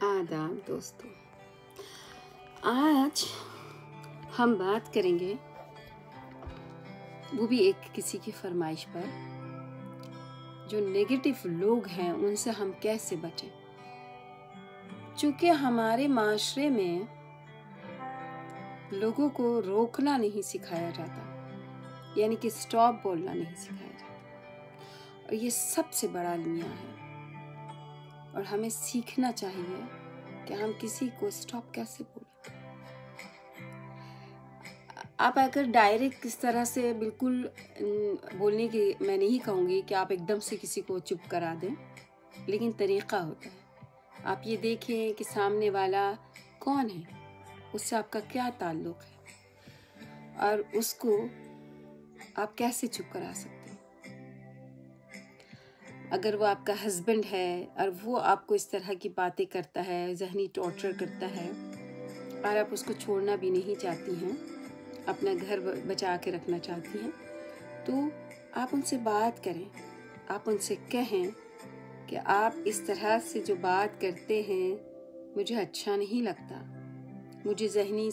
आदाब दोस्तों, आज हम बात करेंगे वो भी एक किसी की फरमाइश पर, जो नेगेटिव लोग हैं उनसे हम कैसे बचें। चूँकि हमारे माशरे में लोगों को रोकना नहीं सिखाया जाता, यानी कि स्टॉप बोलना नहीं सिखाया जाता, और ये सबसे बड़ा अलमिया है। और हमें सीखना चाहिए कि हम किसी को स्टॉप कैसे बोलें। आप अगर डायरेक्ट इस तरह से बिल्कुल बोलने की मैं नहीं कहूँगी कि आप एकदम से किसी को चुप करा दें, लेकिन तरीक़ा होता है। आप ये देखें कि सामने वाला कौन है, उससे आपका क्या ताल्लुक़ है और उसको आप कैसे चुप करा सकते हैं। अगर वो आपका हस्बैंड है और वो आपको इस तरह की बातें करता है, ज़हनी टॉर्चर करता है, और आप उसको छोड़ना भी नहीं चाहती हैं, अपना घर बचा के रखना चाहती हैं, तो आप उनसे बात करें। आप उनसे कहें कि आप इस तरह से जो बात करते हैं मुझे अच्छा नहीं लगता, मुझे ज़हनी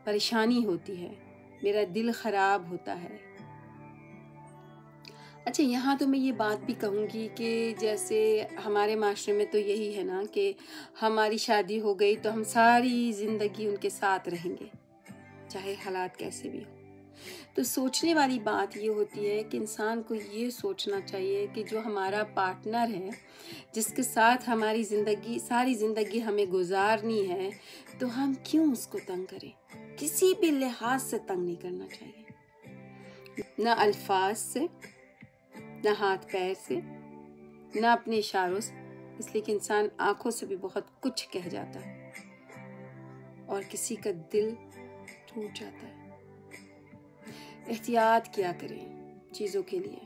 परेशानी होती है, मेरा दिल ख़राब होता है। अच्छा, यहाँ तो मैं ये बात भी कहूँगी कि जैसे हमारे माशरे में तो यही है ना कि हमारी शादी हो गई तो हम सारी ज़िंदगी उनके साथ रहेंगे, चाहे हालात कैसे भी हो। तो सोचने वाली बात ये होती है कि इंसान को ये सोचना चाहिए कि जो हमारा पार्टनर है, जिसके साथ हमारी ज़िंदगी सारी ज़िंदगी हमें गुजारनी है, तो हम क्यों उसको तंग करें। किसी भी लिहाज से तंग नहीं करना चाहिए, ना अल्फाज से, ना हाथ पैर से, ना अपने इशारों से, इसलिए कि इंसान आंखों से भी बहुत कुछ कह जाता है और किसी का दिल टूट जाता है। एहतियात किया करें चीज़ों के लिए।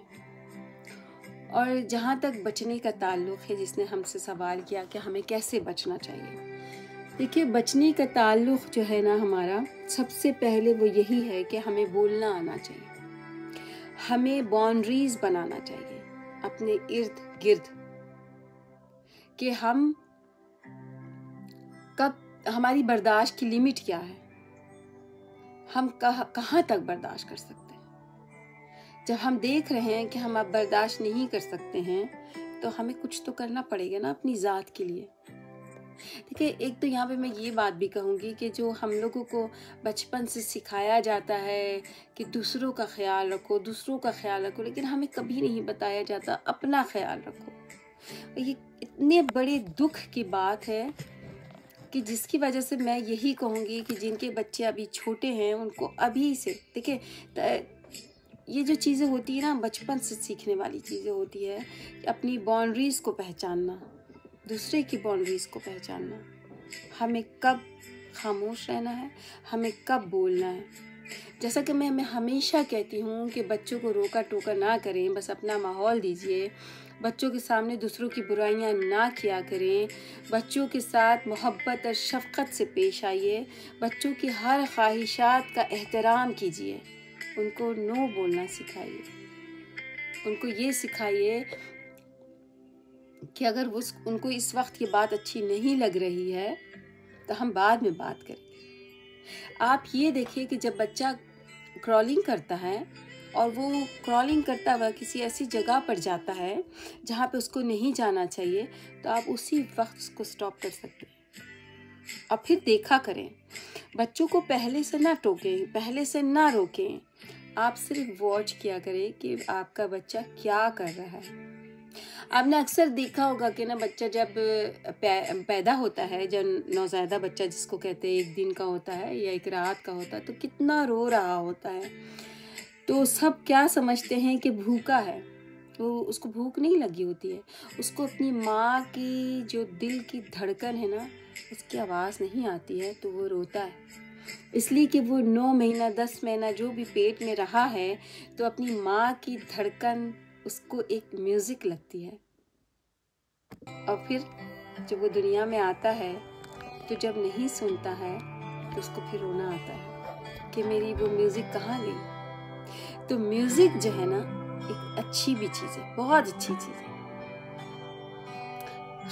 और जहाँ तक बचने का ताल्लुक़ है, जिसने हमसे सवाल किया कि हमें कैसे बचना चाहिए, देखिए बचने का ताल्लुक़ जो है ना हमारा, सबसे पहले वो यही है कि हमें बोलना आना चाहिए, हमें बाउंड्रीज बनाना चाहिए अपने इर्द गिर्द, कि हम कब, हमारी बर्दाश्त की लिमिट क्या है, हम कहाँ तक बर्दाश्त कर सकते हैं। जब हम देख रहे हैं कि हम अब बर्दाश्त नहीं कर सकते हैं, तो हमें कुछ तो करना पड़ेगा ना अपनी ज़ात के लिए। देखिए, एक तो यहाँ पे मैं ये बात भी कहूँगी कि जो हम लोगों को बचपन से सिखाया जाता है कि दूसरों का ख्याल रखो, दूसरों का ख्याल रखो, लेकिन हमें कभी नहीं बताया जाता अपना ख्याल रखो। ये इतने बड़े दुख की बात है कि जिसकी वजह से मैं यही कहूँगी कि जिनके बच्चे अभी छोटे हैं उनको अभी से, देखिए ये जो चीज़ें होती है ना, बचपन से सीखने वाली चीज़ें होती है, अपनी बाउंड्रीज़ को पहचानना, दूसरे की बाउंड्रीज़ को पहचानना, हमें कब खामोश रहना है, हमें कब बोलना है। जैसा कि मैं हमेशा कहती हूँ कि बच्चों को रोका टोका ना करें, बस अपना माहौल दीजिए, बच्चों के सामने दूसरों की बुराइयाँ ना किया करें, बच्चों के साथ मोहब्बत और शफ़क़त से पेश आइए, बच्चों की हर ख्वाहिशात का एहतराम कीजिए, उनको नो बोलना सिखाइए, उनको ये सिखाइए कि अगर उनको इस वक्त ये बात अच्छी नहीं लग रही है तो हम बाद में बात करेंगे। आप ये देखिए कि जब बच्चा क्रॉलिंग करता है और वो क्रॉलिंग करता हुआ किसी ऐसी जगह पर जाता है जहाँ पे उसको नहीं जाना चाहिए, तो आप उसी वक्त उसको स्टॉप कर सकते हैं। और फिर देखा करें, बच्चों को पहले से ना टोकें, पहले से ना रोकें, आप सिर्फ वॉच किया करें कि आपका बच्चा क्या कर रहा है। आपने अक्सर देखा होगा कि ना बच्चा जब पैदा होता है, जब नौज़ायदा बच्चा जिसको कहते हैं, एक दिन का होता है या एक रात का होता है, तो कितना रो रहा होता है। तो सब क्या समझते हैं कि भूखा है, तो उसको भूख नहीं लगी होती है, उसको अपनी माँ की जो दिल की धड़कन है ना, उसकी आवाज़ नहीं आती है, तो वो रोता है, इसलिए कि वो 9 महीना 10 महीना जो भी पेट में रहा है, तो अपनी माँ की धड़कन उसको एक म्यूज़िक लगती है। और फिर जब वो दुनिया में आता है, तो जब नहीं सुनता है तो उसको फिर रोना आता है कि मेरी वो म्यूज़िक कहाँ गई। तो म्यूज़िक जो है ना, एक अच्छी भी चीज़ है, बहुत अच्छी चीज़ है।